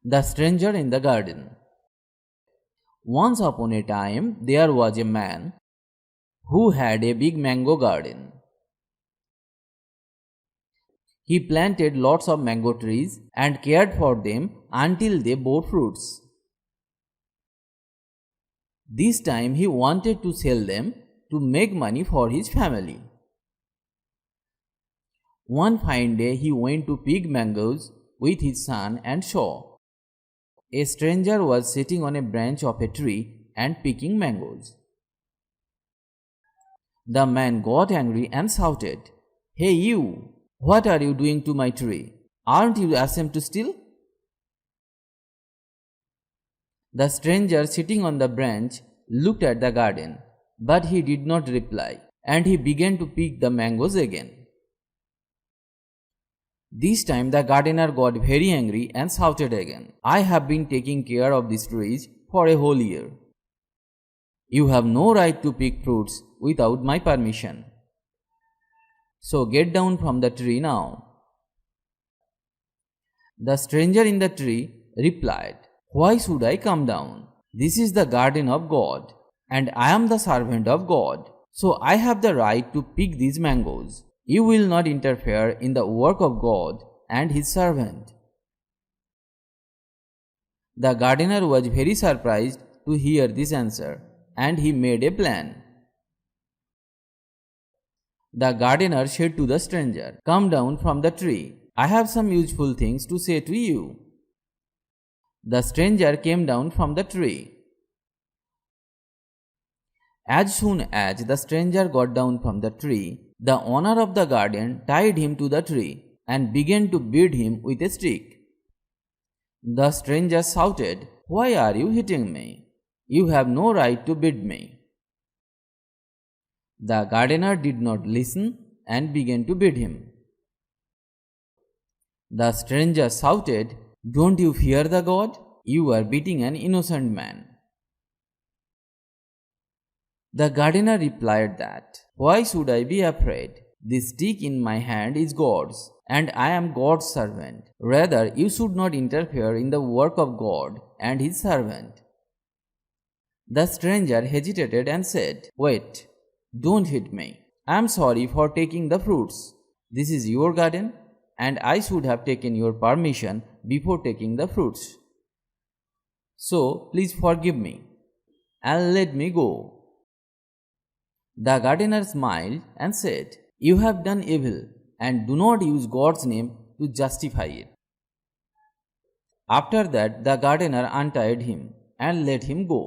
The Stranger in the Garden. Once upon a time, there was a man who had a big mango garden. He planted lots of mango trees and cared for them until they bore fruits. This time he wanted to sell them to make money for his family. One fine day he went to pick mangoes with his son and saw a stranger was sitting on a branch of a tree and picking mangoes. The man got angry and shouted, "Hey you! What are you doing to my tree? Aren't you ashamed to steal?" The stranger sitting on the branch looked at the garden, but he did not reply, and he began to pick the mangoes again. This time the gardener got very angry and shouted again, "I have been taking care of these trees for a whole year. You have no right to pick fruits without my permission. So get down from the tree now." The stranger in the tree replied, "Why should I come down? This is the garden of God, and I am the servant of God, so I have the right to pick these mangoes. You will not interfere in the work of God and his servant." The gardener was very surprised to hear this answer, and he made a plan. The gardener said to the stranger, "Come down from the tree. I have some useful things to say to you." The stranger came down from the tree. As soon as the stranger got down from the tree, the owner of the garden tied him to the tree and began to beat him with a stick. The stranger shouted, "Why are you hitting me? You have no right to beat me." The gardener did not listen and began to beat him. The stranger shouted, "Don't you fear the God? You are beating an innocent man." The gardener replied that, "Why should I be afraid? This stick in my hand is God's, and I am God's servant. Rather, you should not interfere in the work of God and his servant." The stranger hesitated and said, "Wait, don't hit me. I am sorry for taking the fruits. This is your garden, and I should have taken your permission before taking the fruits. So please forgive me and let me go." The gardener smiled and said, "You have done evil, and do not use God's name to justify it." After that, the gardener untied him and let him go.